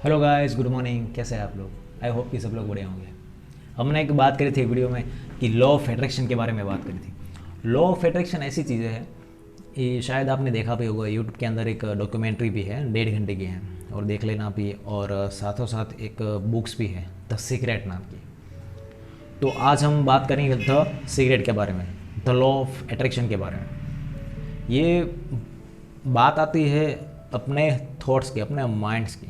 Hello guys, good morning. कैसे हैं आप लोग? आई होप कि सब लोग बढ़िया होंगे। हमने एक बात करी थी वीडियो में कि लॉ ऑफ अट्रैक्शन के बारे में बात करी थी। लॉ ऑफ अट्रैक्शन ऐसी चीज़ें है, ये शायद आपने देखा भी होगा। यूट्यूब के अंदर एक डॉक्यूमेंट्री भी है, 1.5 घंटे की है, और देख लेना भी। और साथों साथ एक बुक्स भी है, द सीक्रेट नाम की। तो आज हम बात करेंगे द सीक्रेट के बारे में, द लॉ ऑफ अट्रैक्शन के बारे में। ये बात आती है अपने थॉट्स की, अपने माइंड्स की।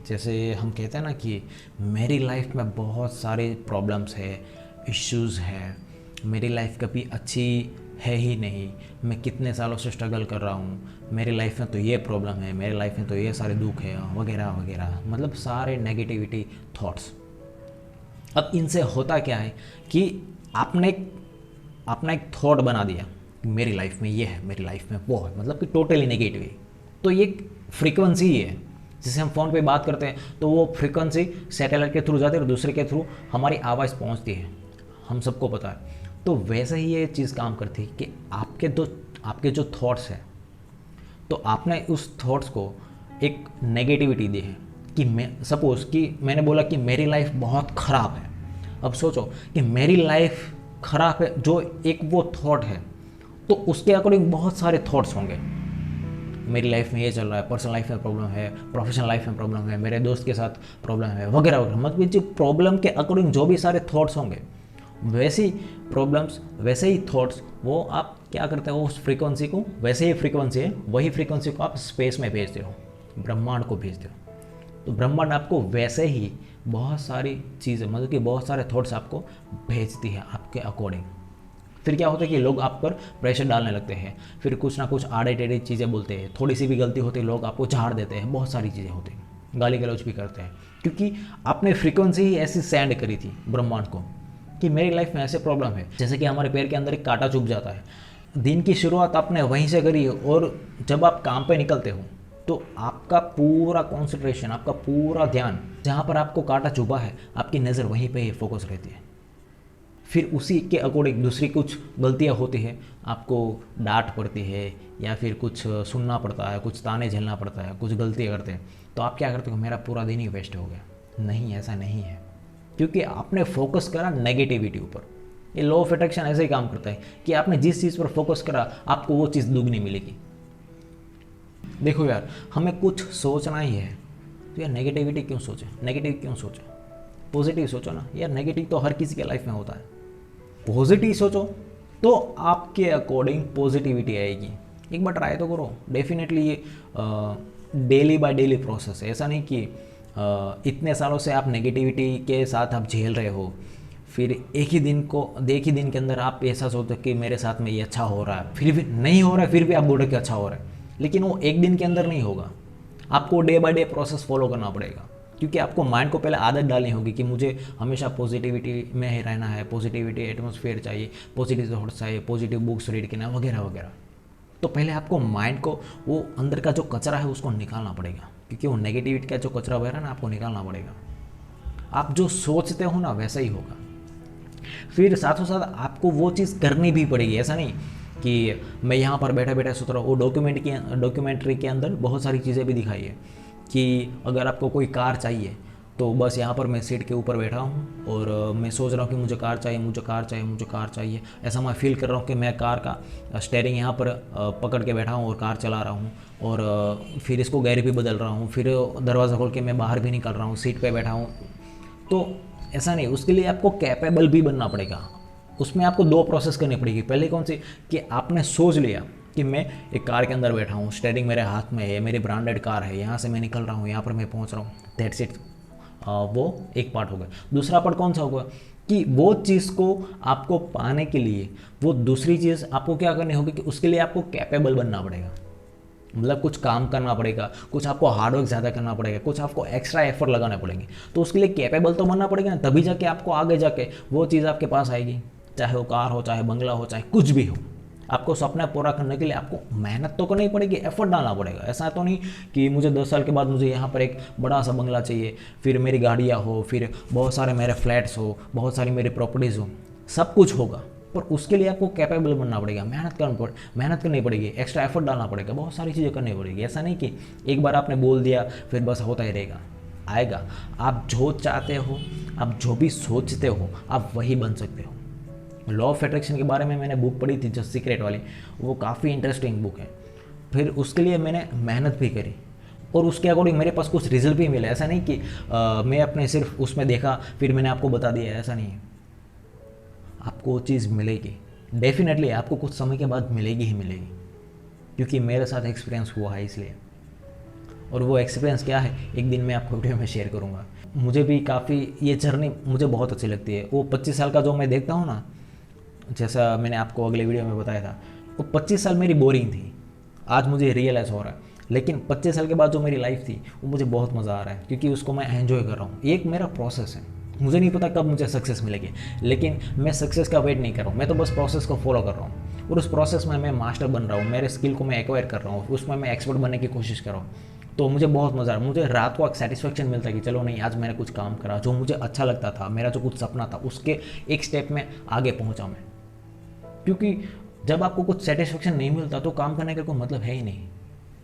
जैसे हम कहते हैं ना कि मेरी लाइफ में बहुत सारे प्रॉब्लम्स है, इश्यूज़ है, मेरी लाइफ कभी अच्छी है ही नहीं, मैं कितने सालों से स्ट्रगल कर रहा हूँ, मेरी लाइफ में तो ये प्रॉब्लम है, मेरी लाइफ में तो ये सारे दुख है, वगैरह वगैरह। मतलब सारे नेगेटिविटी थॉट्स। अब इनसे होता क्या है कि आपने अपना एक थॉट बना दिया कि मेरी लाइफ में ये है, मेरी लाइफ में वो है, मतलब कि टोटली नेगेटिव है। तो ये फ्रीक्वेंसी ही है। जैसे हम फ़ोन पे बात करते हैं तो वो फ्रीक्वेंसी सैटेलाइट के थ्रू जाती है और दूसरे के थ्रू हमारी आवाज़ पहुंचती है, हम सबको पता है। तो वैसे ही ये चीज़ काम करती है कि आपके जो थॉट्स हैं, तो आपने उस थॉट्स को एक नेगेटिविटी दी है। कि मैं सपोज़ कि मैंने बोला कि मेरी लाइफ बहुत ख़राब है। अब सोचो कि मेरी लाइफ ख़राब है, जो एक वो थॉट है, तो उसके अकॉर्डिंग बहुत सारे थॉट्स होंगे। मेरी लाइफ में ये चल रहा है, पर्सनल लाइफ में प्रॉब्लम है, प्रोफेशनल लाइफ में प्रॉब्लम है, मेरे दोस्त के साथ प्रॉब्लम है, वगैरह वगैरह। मतलब जो प्रॉब्लम के अकॉर्डिंग जो भी सारे थॉट्स होंगे, वैसी प्रॉब्लम्स, वैसे ही थॉट्स, वो आप क्या करते हो, उस फ्रीक्वेंसी को, वैसे ही फ्रीक्वेंसी है, वही फ्रीक्वेंसी को आप स्पेस में भेजते हो, ब्रह्मांड को भेजते हो। तो ब्रह्मांड आपको वैसे ही बहुत सारी चीज़ें, मतलब कि बहुत सारे थॉट्स आपको भेजती है आपके अकॉर्डिंग। फिर क्या होता है कि लोग आप पर प्रेशर डालने लगते हैं, फिर कुछ ना कुछ आड़े टेढ़े चीज़ें बोलते हैं, थोड़ी सी भी गलती होती है लोग आपको झाड़ देते हैं, बहुत सारी चीज़ें होती हैं, गाली गलौज भी करते हैं। क्योंकि आपने फ्रीक्वेंसी ही ऐसी सेंड करी थी ब्रह्मांड को कि मेरी लाइफ में ऐसे प्रॉब्लम है। जैसे कि हमारे पैर के अंदर एक कांटा चुभ जाता है, दिन की शुरुआत आपने वहीं से करी है, और जब आप काम पे निकलते हो तो आपका पूरा कॉन्सेंट्रेशन, आपका पूरा ध्यान जहाँ पर आपको कांटा चुभा है, आपकी नज़र वहीं पे ही फोकस रहती है। फिर उसी के अकॉर्डिंग दूसरी कुछ गलतियाँ होती है, आपको डांट पड़ती है, या फिर कुछ सुनना पड़ता है, कुछ ताने झेलना पड़ता है, कुछ गलतियाँ करते हैं, तो आप क्या करते हो, मेरा पूरा दिन ही वेस्ट हो गया। नहीं, ऐसा नहीं है, क्योंकि आपने फोकस करा नेगेटिविटी ऊपर। ये लॉ ऑफ अट्रैक्शन ऐसे ही काम करता है कि आपने जिस चीज़ पर फोकस करा, आपको वो चीज़ दुगनी मिलेगी। देखो यार, हमें कुछ सोचना ही है, तो यार नेगेटिविटी क्यों सोचें, नेगेटिव क्यों सोचें? पॉजिटिव सोचो ना यार। नेगेटिव तो हर किसी के लाइफ में होता है, पॉजिटिव सोचो तो आपके अकॉर्डिंग पॉजिटिविटी आएगी। एक बार ट्राई तो करो, डेफिनेटली। ये डेली बाय डेली प्रोसेस है, ऐसा नहीं कि इतने सालों से आप नेगेटिविटी के साथ आप झेल रहे हो, फिर एक ही दिन के अंदर आप ऐसा सोचो कि मेरे साथ में ये अच्छा हो रहा है, फिर भी नहीं हो रहा है, फिर भी आप बोलो कि अच्छा हो रहा है। लेकिन वो एक दिन के अंदर नहीं होगा, आपको day by day process follow करना पड़ेगा। क्योंकि आपको माइंड को पहले आदत डालनी होगी कि मुझे हमेशा पॉजिटिविटी में ही रहना है, पॉजिटिविटी एटमॉस्फेयर चाहिए, पॉजिटिव थॉट्स चाहिए, पॉजिटिव बुक्स रीड करना, वगैरह वगैरह। तो पहले आपको माइंड को, वो अंदर का जो कचरा है उसको निकालना पड़ेगा, क्योंकि वो नेगेटिविटी का जो कचरा बह रहा है ना, आपको निकालना पड़ेगा। आप जो सोचते हो ना, वैसा ही होगा। फिर साथों साथ आपको वो चीज़ करनी भी पड़ेगी। ऐसा नहीं कि मैं यहाँ पर बैठे बैठे सोच रहा हूँ। वो डॉक्यूमेंट्री के अंदर बहुत सारी चीज़ें भी दिखाई है कि अगर आपको कोई कार चाहिए, तो बस यहाँ पर मैं सीट के ऊपर बैठा हूँ और मैं सोच रहा हूँ कि मुझे कार चाहिए, मुझे कार चाहिए, मुझे कार चाहिए। ऐसा मैं फील कर रहा हूँ कि मैं कार का स्टेयरिंग यहाँ पर पकड़ के बैठा हूँ और कार चला रहा हूँ, और फिर इसको गेयर भी बदल रहा हूँ, फिर दरवाज़ा खोल के मैं बाहर भी निकल रहा हूँ, सीट पर बैठा हूँ। तो ऐसा नहीं, उसके लिए आपको कैपेबल भी बनना पड़ेगा। उसमें आपको 2 प्रोसेस करनी पड़ेगी। पहले कौन सी, कि आपने सोच लिया कि मैं एक कार के अंदर बैठा हूँ, स्टेयरिंग मेरे हाथ में है, मेरी ब्रांडेड कार है, यहाँ से मैं निकल रहा हूँ, यहाँ पर मैं पहुँच रहा हूँ, दैट्स इट। वो एक पार्ट हो गया। दूसरा पार्ट कौन सा होगा, कि वो चीज़ को आपको पाने के लिए, वो दूसरी चीज़ आपको क्या करनी होगी, कि उसके लिए आपको कैपेबल बनना पड़ेगा। मतलब कुछ काम करना पड़ेगा, कुछ आपको हार्डवर्क ज़्यादा करना पड़ेगा, कुछ आपको एक्स्ट्रा एफर्ट लगाने पड़ेंगे। तो उसके लिए कैपेबल तो बनना पड़ेगा ना, तभी जाके आपको आगे जाके वो चीज़ आपके पास आएगी। चाहे वो कार हो, चाहे बंगला हो, चाहे कुछ भी हो, आपको सपना पूरा करने के लिए आपको मेहनत तो करनी पड़ेगी, एफर्ट डालना पड़ेगा। ऐसा तो नहीं कि मुझे 10 साल के बाद मुझे यहाँ पर एक बड़ा सा बंगला चाहिए, फिर मेरी गाड़ियाँ हो, फिर बहुत सारे मेरे फ्लैट्स हो, बहुत सारी मेरी प्रॉपर्टीज़ हो, सब कुछ होगा। पर उसके लिए आपको कैपेबल बनना पड़ेगा, मेहनत करनी पड़ेगी, एक्स्ट्रा एफर्ट डालना पड़ेगा, बहुत सारी चीज़ें करनी पड़ेगी। ऐसा नहीं कि एक बार आपने बोल दिया फिर बस होता ही रहेगा। आएगा। आप जो चाहते हो, आप जो भी सोचते हो, आप वही बन सकते हो। लॉ ऑफ अट्रैक्शन के बारे में मैंने बुक पढ़ी थी जो सीक्रेट वाली, वो काफ़ी इंटरेस्टिंग बुक है। फिर उसके लिए मैंने मेहनत भी करी और उसके अकॉर्डिंग मेरे पास कुछ रिजल्ट भी मिले। ऐसा नहीं कि मैं अपने सिर्फ उसमें देखा फिर मैंने आपको बता दिया, ऐसा नहीं है। आपको वो चीज़ मिलेगी, डेफिनेटली आपको कुछ समय के बाद मिलेगी ही मिलेगी, क्योंकि मेरे साथ एक्सपीरियंस हुआ है इसलिए। और वो एक्सपीरियंस क्या है एक दिन मैं आपको वीडियो में शेयर करूँगा। मुझे भी काफ़ी ये जर्नी मुझे बहुत अच्छी लगती है। वो 25 साल का जो मैं देखता हूँ ना, जैसा मैंने आपको अगले वीडियो में बताया था, वो 25 साल मेरी बोरिंग थी, आज मुझे रियलाइज़ हो रहा है। लेकिन 25 साल के बाद जो मेरी लाइफ थी वो मुझे बहुत मज़ा आ रहा है, क्योंकि उसको मैं एंजॉय कर रहा हूँ। एक मेरा प्रोसेस है, मुझे नहीं पता कब मुझे सक्सेस मिलेगी, लेकिन मैं सक्सेस का वेट नहीं कर रहा हूँ, मैं तो बस प्रोसेस को फॉलो कर रहा हूँ। और उस प्रोसेस में मैं मास्टर बन रहा हूँ, मेरे स्किल को मैं एक्वायर कर रहा हूँ, उसमें मैं एक्सपर्ट बनने की कोशिश कर रहा हूँ। तो मुझे बहुत मज़ा आ रहा है। मुझे रात को एक सेटिस्फेक्शन मिलता है कि चलो नहीं, आज मैंने कुछ काम करा जो मुझे अच्छा लगता था, मेरा जो कुछ सपना था उसके एक स्टेप में आगे पहुँचा मैं। क्योंकि जब आपको कुछ सेटिस्फेक्शन नहीं मिलता तो काम करने का कोई मतलब है ही नहीं।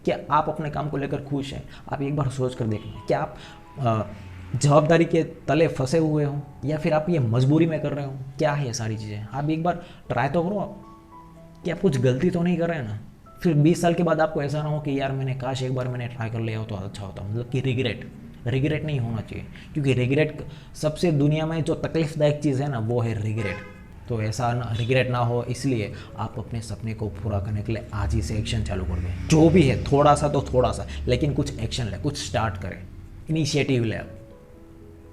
क्या आप अपने काम को लेकर खुश हैं? आप एक बार सोच कर देखना, क्या आप जवाबदारी के तले फंसे हुए हो या फिर आप ये मजबूरी में कर रहे हो? क्या है ये सारी चीज़ें? आप एक बार ट्राई तो करो आप, कि आप कुछ गलती तो नहीं कर रहे हैं ना। फिर 20 साल के बाद आपको ऐसा ना हो कि यार मैंने काश एक बार मैंने ट्राई कर लिया हो तो अच्छा होता, मतलब कि रिग्रेट नहीं होना चाहिए। क्योंकि रिग्रेट सबसे दुनिया में जो तकलीफदायक चीज़ है ना, वो है रिग्रेट। तो ऐसा रिग्रेट ना हो, इसलिए आप अपने सपने को पूरा करने के लिए आज ही से एक्शन चालू कर दें। जो भी है थोड़ा सा तो थोड़ा सा, लेकिन कुछ एक्शन ले, कुछ स्टार्ट करें, इनिशिएटिव ले आप।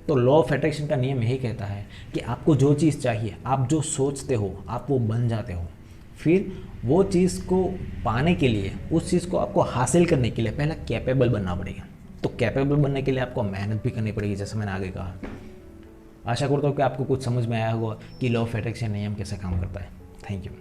तो लॉ ऑफ अट्रैक्शन का नियम यही कहता है कि आपको जो चीज़ चाहिए, आप जो सोचते हो आप वो बन जाते हो। फिर वो चीज़ को पाने के लिए, उस चीज़ को आपको हासिल करने के लिए पहले कैपेबल बनना पड़ेगा। तो कैपेबल बनने के लिए आपको मेहनत भी करनी पड़ेगी, जैसे मैंने आगे कहा। आशा करता हूँ कि आपको कुछ समझ में आया होगा कि लॉ ऑफ अट्रैक्शन नियम कैसे काम करता है। Thank you.